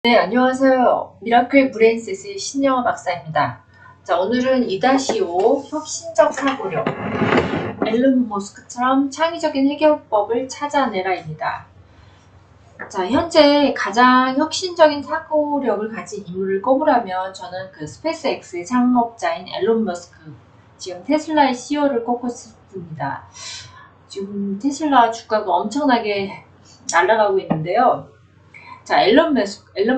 네, 안녕하세요. 미라클 브레인셋의 신영아 박사입니다. 자, 오늘은 2-5 혁신적 사고력, 앨런 머스크처럼 창의적인 해결법을 찾아내라입니다. 자, 현재 가장 혁신적인 사고력을 가진 인물을 꼽으라면 저는 그 스페이스X의 창업자인 앨런 머스크, 지금 테슬라의 CEO를 꼽고 싶습니다. 지금 테슬라 주가가 엄청나게 날아가고 있는데요. 자, 앨런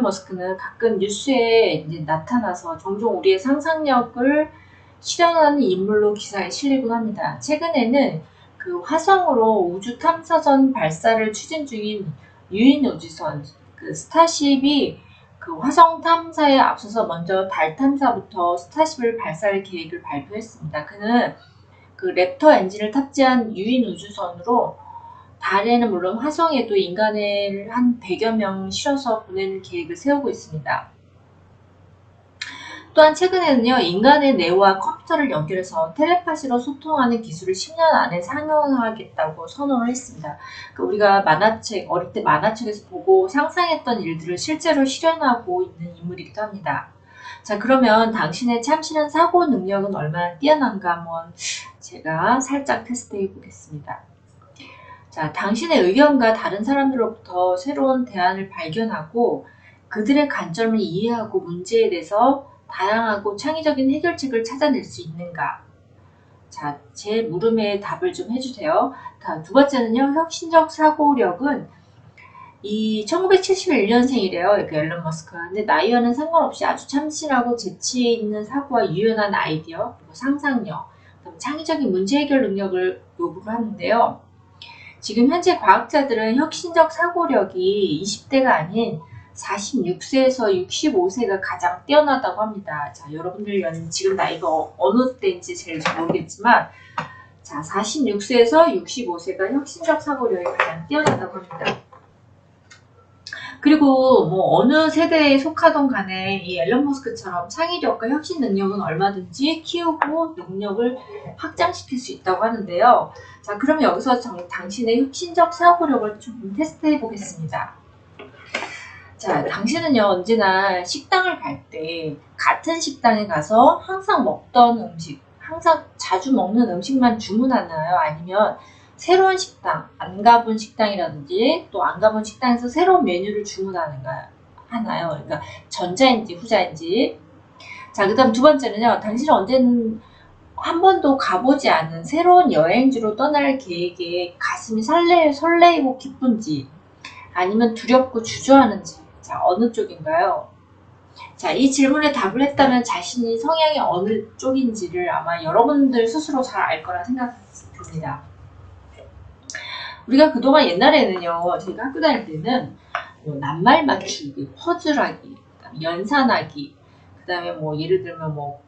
머스크는 가끔 뉴스에 이제 나타나서 종종 우리의 상상력을 실현하는 인물로 기사에 실리곤 합니다. 최근에는 그 화성으로 우주 탐사선 발사를 추진 중인 유인 우주선, 그 스타쉽이 그 화성 탐사에 앞서서 먼저 달 탐사부터 스타쉽을 발사할 계획을 발표했습니다. 그는 그 랩터 엔진을 탑재한 유인 우주선으로 달에는 물론 화성에도 인간을 한 100여 명 실어서 보내는 계획을 세우고 있습니다. 또한 최근에는요, 인간의 뇌와 컴퓨터를 연결해서 텔레파시로 소통하는 기술을 10년 안에 상용하겠다고 선언을 했습니다. 우리가 어릴 때 만화책에서 보고 상상했던 일들을 실제로 실현하고 있는 인물이기도 합니다. 자, 그러면 당신의 참신한 사고 능력은 얼마나 뛰어난가 한번 제가 살짝 테스트해 보겠습니다. 자, 당신의 의견과 다른 사람들로부터 새로운 대안을 발견하고 그들의 관점을 이해하고 문제에 대해서 다양하고 창의적인 해결책을 찾아낼 수 있는가? 자, 제 물음에 답을 좀 해주세요. 두 번째는요, 혁신적 사고력은 이 1971년생이래요. 그 앨런 머스크가. 근데 나이와는 상관없이 아주 참신하고 재치 있는 사고와 유연한 아이디어, 그리고 상상력, 창의적인 문제 해결 능력을 요구를 하는데요. 지금 현재 과학자들은 혁신적 사고력이 20대가 아닌 46세에서 65세가 가장 뛰어나다고 합니다. 자, 여러분들 지금 나이가 어느 때인지 잘 모르겠지만, 자, 46세에서 65세가 혁신적 사고력이 가장 뛰어나다고 합니다. 그리고 뭐 어느 세대에 속하던 간에 이 앨런 머스크처럼 창의력과 혁신 능력은 얼마든지 키우고 능력을 확장시킬 수 있다고 하는데요. 자, 그럼 여기서 당신의 혁신적 사고력을 좀 테스트해 보겠습니다. 자, 당신은요, 언제나 식당을 갈 때 같은 식당에 가서 항상 먹던 음식, 항상 자주 먹는 음식만 주문하나요? 아니면 새로운 식당, 안 가본 식당이라든지 또 안 가본 식당에서 새로운 메뉴를 주문하는가요? 하나요? 그러니까 전자인지 후자인지. 자, 그 다음 두 번째는요, 당신은 언제는 한 번도 가보지 않은 새로운 여행지로 떠날 계획에 가슴이 설레이고 기쁜지, 아니면 두렵고 주저하는지. 자, 어느 쪽인가요? 자, 이 질문에 답을 했다면 자신이 성향이 어느 쪽인지를 아마 여러분들 스스로 잘 알 거라 생각됩니다. 우리가 그동안 옛날에는요, 제가 학교 다닐 때는 뭐 낱말 맞추기, 퍼즐하기, 연산하기, 그 다음에 뭐 예를 들면 뭐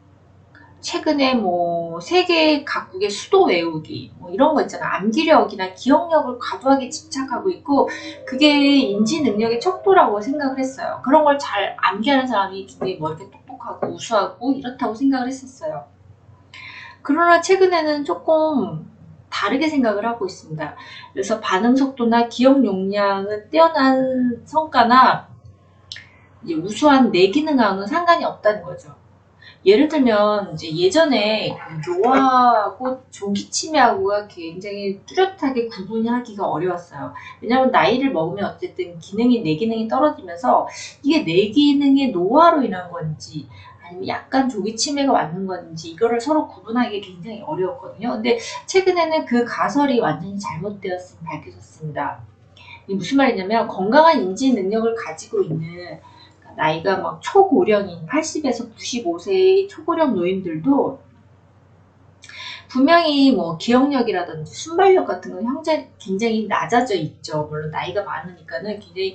최근에 뭐 세계 각국의 수도 외우기 뭐 이런 거 있잖아. 암기력이나 기억력을 과도하게 집착하고 있고 그게 인지 능력의 척도라고 생각을 했어요. 그런 걸 잘 암기하는 사람이 굉장히 뭐 이렇게 똑똑하고 우수하고 이렇다고 생각을 했었어요. 그러나 최근에는 조금 다르게 생각을 하고 있습니다. 그래서 반응 속도나 기억 용량은 뛰어난 성과나 이제 우수한 뇌 기능하고는 상관이 없다는 거죠. 예를 들면 이제 예전에 그 노화하고 조기 치매하고가 굉장히 뚜렷하게 구분하기가 어려웠어요. 왜냐하면 나이를 먹으면 어쨌든 뇌 기능이 떨어지면서 이게 뇌 기능의 노화로 인한 건지 아니면 약간 조기 치매가 왔는 건지 이거를 서로 구분하기 굉장히 어려웠거든요. 근데 최근에는 그 가설이 완전히 잘못되었음을 밝혀졌습니다. 이게 무슨 말이냐면 건강한 인지 능력을 가지고 있는 나이가 막 초고령인 80에서 95세의 초고령 노인들도 분명히 뭐 기억력이라든지 순발력 같은 건 굉장히 낮아져 있죠. 물론 나이가 많으니까는 굉장히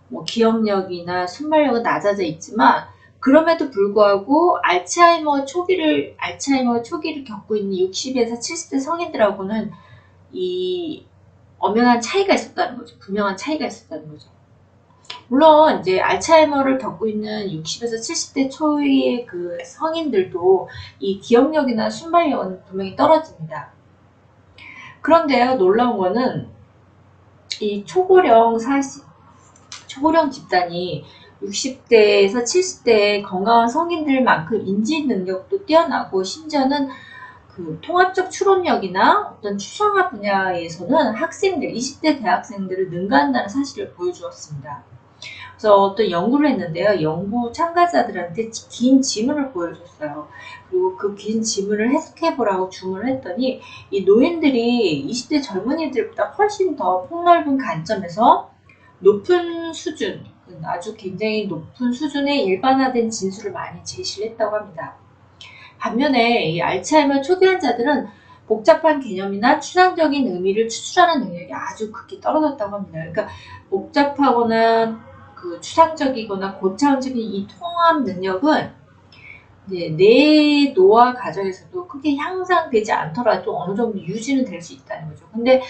뭐 기억력이나 순발력은 낮아져 있지만 그럼에도 불구하고 알츠하이머 초기를 겪고 있는 60에서 70대 성인들하고는 이 엄연한 차이가 있었다는 거죠. 분명한 차이가 있었다는 거죠. 물론 이제 알츠하이머를 겪고 있는 60에서 70대 초의 그 성인들도 이 기억력이나 순발력은 분명히 떨어집니다. 그런데요, 놀라운 거는 이 초고령 집단이 60대에서 70대의 건강한 성인들만큼 인지 능력도 뛰어나고 심지어는 그 통합적 추론력이나 어떤 추상화 분야에서는 학생들, 20대 대학생들을 능가한다는 사실을 보여주었습니다. 그래서 어떤 연구를 했는데요. 연구 참가자들한테 긴 지문을 보여줬어요. 그리고 그 긴 지문을 해석해보라고 주문을 했더니 이 노인들이 20대 젊은이들보다 훨씬 더 폭넓은 관점에서 높은 수준, 아주 굉장히 높은 수준의 일반화된 진술을 많이 제시를 했다고 합니다. 반면에 이 알츠하이머 초기 환자들은 복잡한 개념이나 추상적인 의미를 추출하는 능력이 아주 극히 떨어졌다고 합니다. 그러니까 복잡하거나 그 추상적이거나 고차원적인 이 통합 능력은 이제 뇌 노화 과정에서도 크게 향상되지 않더라도 어느 정도 유지는 될 수 있다는 거죠. 근데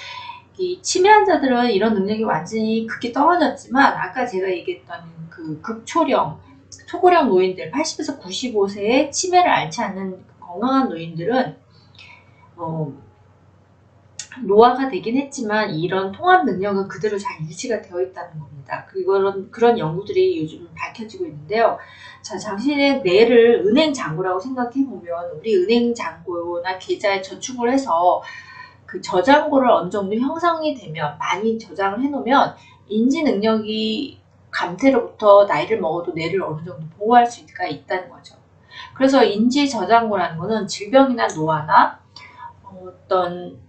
이 치매 환자들은 이런 능력이 완전히 극히 떨어졌지만 아까 제가 얘기했던 그 극초령, 초고령 노인들 80에서 95세에 치매를 앓지 않는 건강한 노인들은 노화가 되긴 했지만 이런 통합 능력은 그대로 잘 유지가 되어 있다는 겁니다. 그런 연구들이 요즘 밝혀지고 있는데요. 자, 자신의 뇌를 은행 잔고라고 생각해 보면 우리 은행 잔고나 계좌에 저축을 해서 그 저장고를 어느 정도 형성이 되면 많이 저장을 해놓으면 인지 능력이 감퇴로부터 나이를 먹어도 뇌를 어느 정도 보호할 수가 있다는 거죠. 그래서 인지 저장고라는 거는 질병이나 노화나 어떤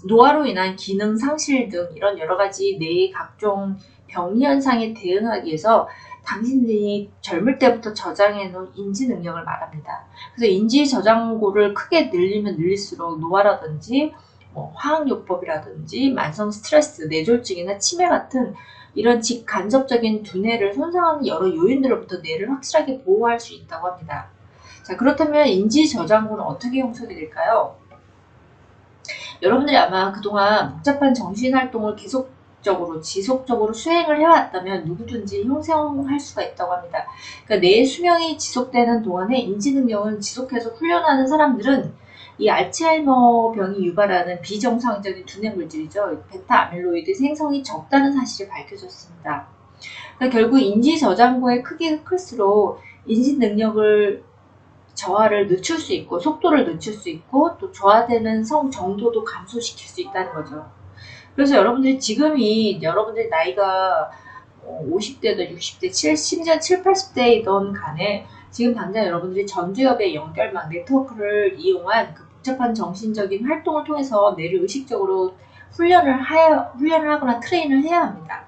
노화로 인한 기능 상실 등 이런 여러 가지 뇌의 각종 병리 현상에 대응하기 위해서 당신들이 젊을 때부터 저장해 놓은 인지 능력을 말합니다. 그래서 인지 저장고를 크게 늘리면 늘릴수록 노화라든지 화학요법이라든지 만성 스트레스, 뇌졸중이나 치매 같은 이런 직간접적인 두뇌를 손상하는 여러 요인들로부터 뇌를 확실하게 보호할 수 있다고 합니다. 자, 그렇다면 인지 저장고는 어떻게 형성이 될까요? 여러분들이 아마 그동안 복잡한 정신활동을 지속적으로 수행을 해왔다면 누구든지 형성할 수가 있다고 합니다. 그러니까 뇌의 수명이 지속되는 동안에 인지 능력을 지속해서 훈련하는 사람들은 이 알츠하이머 병이 유발하는 비정상적인 두뇌 물질이죠. 베타 아밀로이드 생성이 적다는 사실이 밝혀졌습니다. 그러니까 결국 인지 저장고의 크기가 클수록 인지 능력을 저하를 늦출 수 있고 속도를 늦출 수 있고 또 저하되는 성 정도도 감소시킬 수 있다는 거죠. 그래서 여러분들이 나이가 50대든 60대, 심지어 7, 80대이던 간에 지금 당장 여러분들이 전두엽의 연결망 네트워크를 이용한 그 복잡한 정신적인 활동을 통해서 뇌를 의식적으로 훈련을 하거나 트레이닝을 해야 합니다.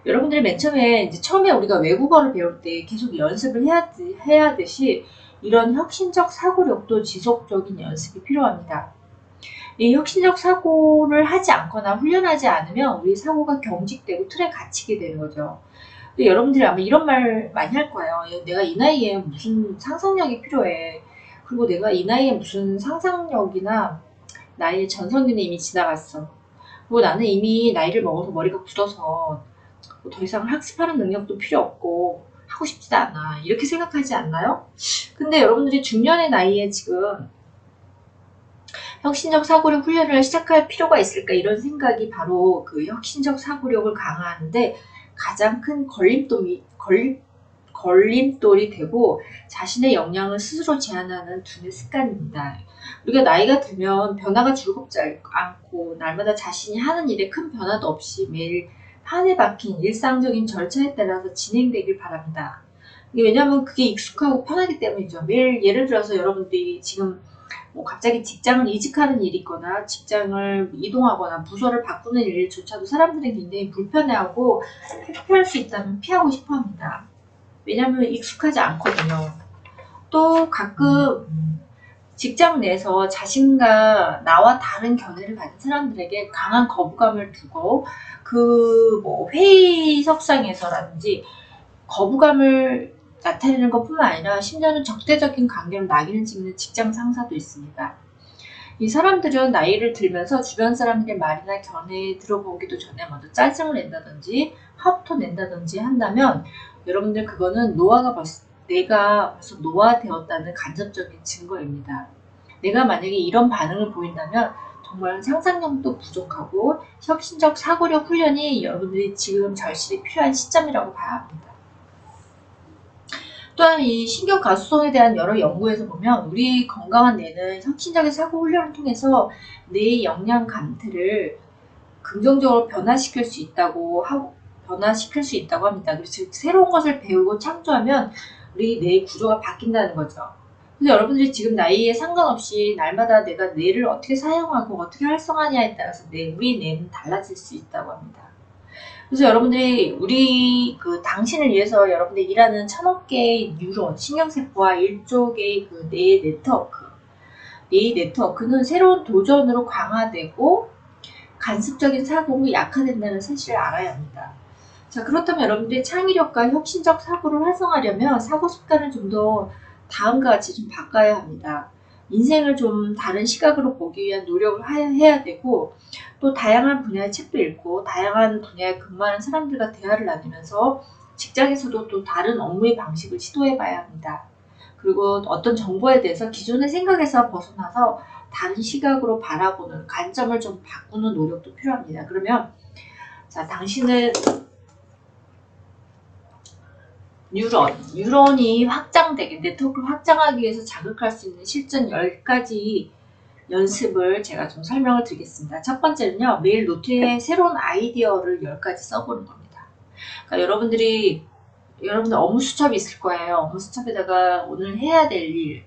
여러분들이 맨 처음에 우리가 외국어를 배울 때 계속 연습을 해야 하듯이 이런 혁신적 사고력도 지속적인 연습이 필요합니다. 이 혁신적 사고를 하지 않거나 훈련하지 않으면 우리 사고가 경직되고 틀에 갇히게 되는 거죠. 근데 여러분들이 아마 이런 말 많이 할 거예요. 내가 이 나이에 무슨 상상력이 필요해. 그리고 내가 이 나이에 무슨 상상력이나 나의 전성기는 이미 지나갔어. 그리고 나는 이미 나이를 먹어서 머리가 굳어서 더 이상 학습하는 능력도 필요 없고 하고 싶지도 않아. 이렇게 생각하지 않나요? 근데 여러분들이 중년의 나이에 지금 혁신적 사고력 훈련을 시작할 필요가 있을까 이런 생각이 바로 그 혁신적 사고력을 강화하는데 가장 큰 걸림돌이 되고 자신의 역량을 스스로 제한하는 두뇌 습관입니다. 우리가 나이가 들면 변화가 즐겁지 않고 날마다 자신이 하는 일에 큰 변화도 없이 매일 판에 박힌 일상적인 절차에 따라서 진행되길 바랍니다. 왜냐하면 그게 익숙하고 편하기 때문이죠. 매일 예를 들어서 여러분들이 지금 갑자기 직장을 이직하는 일이 있거나 직장을 이동하거나 부서를 바꾸는 일조차도 사람들은 굉장히 불편해하고 회피할 수 있다면 피하고 싶어 합니다. 왜냐하면 익숙하지 않거든요. 또 가끔 직장 내에서 자신과 나와 다른 견해를 가진 사람들에게 강한 거부감을 두고 회의석상에서라든지 거부감을 나타내는 것뿐만 아니라 심지어는 적대적인 관계로 낙인을 찍는 직장 상사도 있습니다. 이 사람들은 나이를 들면서 주변 사람들의 말이나 견해에 들어보기도 전에 먼저 짜증을 낸다든지 화부터 낸다든지 한다면 여러분들 그거는 내가 벌써 노화되었다는 간접적인 증거입니다. 내가 만약에 이런 반응을 보인다면 정말 상상력도 부족하고 혁신적 사고력 훈련이 여러분들이 지금 절실히 필요한 시점이라고 봐야 합니다. 또한 이 신경 가소성에 대한 여러 연구에서 보면 우리 건강한 뇌는 혁신적인 사고 훈련을 통해서 뇌의 역량 감퇴를 긍정적으로 변화시킬 수 있다고 합니다. 즉 새로운 것을 배우고 창조하면 우리 뇌의 구조가 바뀐다는 거죠. 그래서 여러분들이 지금 나이에 상관없이 날마다 내가 뇌를 어떻게 사용하고 어떻게 활성화하냐에 따라서 우리 뇌는 달라질 수 있다고 합니다. 그래서 여러분들이 당신을 위해서 여러분들이 일하는 1000억 개의 뉴런, 신경세포와 1조 개의 그 뇌 네트워크는 새로운 도전으로 강화되고 간습적인 사고로 약화된다는 사실을 알아야 합니다. 자, 그렇다면 여러분들이 창의력과 혁신적 사고를 활성화하려면 사고 습관을 좀 더 다음과 같이 좀 바꿔야 합니다. 인생을 좀 다른 시각으로 보기 위한 노력을 해야 되고, 또 다양한 분야의 책도 읽고 다양한 분야에 근무하는 사람들과 대화를 나누면서 직장에서도 또 다른 업무의 방식을 시도해 봐야 합니다. 그리고 어떤 정보에 대해서 기존의 생각에서 벗어나서 다른 시각으로 바라보는 관점을 좀 바꾸는 노력도 필요합니다. 그러면 자, 당신은 뉴런이 확장되게, 네트워크를 확장하기 위해서 자극할 수 있는 실전 10가지 연습을 제가 좀 설명을 드리겠습니다. 첫 번째는요, 매일 노트에 새로운 아이디어를 10가지 써보는 겁니다. 그러니까 여러분들 업무 수첩이 있을 거예요. 업무 수첩에다가 오늘 해야 될 일,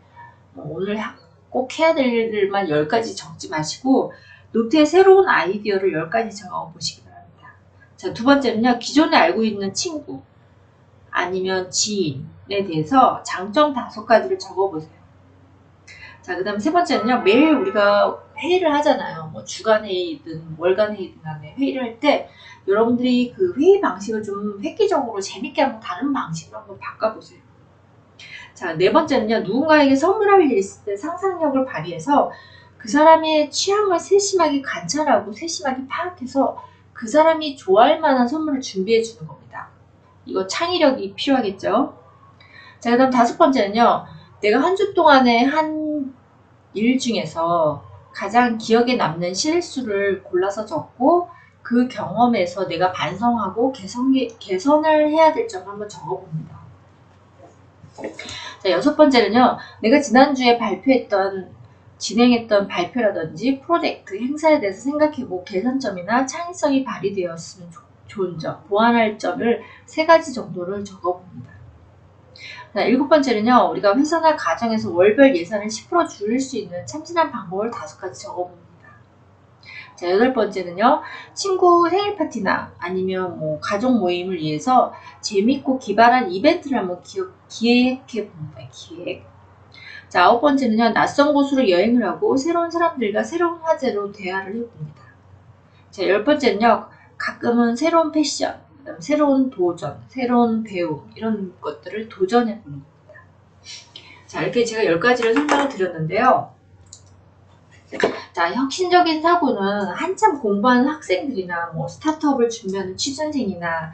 오늘 꼭 해야 될 일들만 10가지 적지 마시고, 노트에 새로운 아이디어를 10가지 적어보시기 바랍니다. 자, 두 번째는요, 기존에 알고 있는 친구, 아니면 지인에 대해서 장점 5가지를 적어보세요. 자, 그 다음에 세 번째는요, 매일 우리가 회의를 하잖아요. 뭐 주간 회의든 월간 회의든 간에 회의를 할 때 여러분들이 그 회의 방식을 좀 획기적으로 재밌게 한번 다른 방식으로 한번 바꿔보세요. 자, 네 번째는요, 누군가에게 선물할 일이 있을 때 상상력을 발휘해서 그 사람의 취향을 세심하게 관찰하고 세심하게 파악해서 그 사람이 좋아할 만한 선물을 준비해 주는 겁니다. 이거 창의력이 필요하겠죠? 자, 그 다음 5번째는요, 내가 한 주 동안에 한 일 중에서 가장 기억에 남는 실수를 골라서 적고 그 경험에서 내가 반성하고 개선을 해야 될 점을 한번 적어봅니다. 자, 6번째는요, 내가 지난주에 진행했던 발표라든지 프로젝트, 행사에 대해서 생각해보고 개선점이나 창의성이 발휘되었으면 좋은 점, 보완할 점을 3가지 정도를 적어봅니다. 자, 7번째는요, 우리가 회사나 가정에서 월별 예산을 10% 줄일 수 있는 참신한 방법을 5가지 적어봅니다. 자, 8번째는요, 친구 생일 파티나 아니면 뭐 가족 모임을 위해서 재밌고 기발한 이벤트를 한번 기획해 봅니다. 자, 9번째는요, 낯선 곳으로 여행을 하고 새로운 사람들과 새로운 화제로 대화를 해봅니다. 자, 10번째는요, 가끔은 새로운 패션, 새로운 도전, 새로운 배움, 이런 것들을 도전해 보는 겁니다. 자, 이렇게 제가 10가지를 설명을 드렸는데요. 자, 혁신적인 사고는 한참 공부하는 학생들이나 뭐 스타트업을 준비하는 취준생이나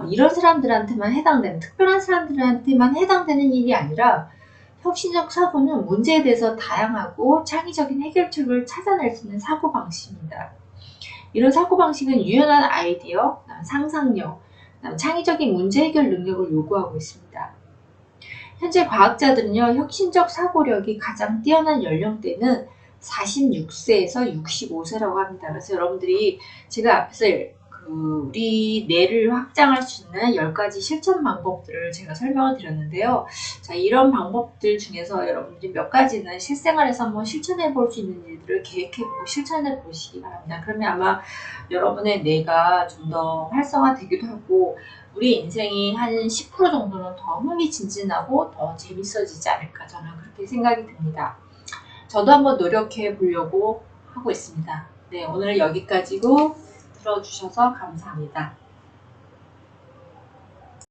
이런 사람들한테만 해당되는, 특별한 사람들한테만 해당되는 일이 아니라 혁신적 사고는 문제에 대해서 다양하고 창의적인 해결책을 찾아낼 수 있는 사고방식입니다. 이런 사고방식은 유연한 아이디어, 상상력, 창의적인 문제 해결 능력을 요구하고 있습니다. 현재 과학자들은요, 혁신적 사고력이 가장 뛰어난 연령대는 46세에서 65세라고 합니다. 그래서 여러분들이 제가 앞에서 우리 뇌를 확장할 수 있는 10가지 실천 방법들을 제가 설명을 드렸는데요. 자, 이런 방법들 중에서 여러분들이 몇 가지는 실생활에서 한번 실천해 볼 수 있는 일들을 계획해보고 실천해 보시기 바랍니다. 그러면 아마 여러분의 뇌가 좀 더 활성화되기도 하고 우리 인생이 한 10% 정도는 더 흥미진진하고 더 재밌어지지 않을까, 저는 그렇게 생각이 듭니다. 저도 한번 노력해 보려고 하고 있습니다. 네, 오늘 여기까지고 들어주셔서 감사합니다.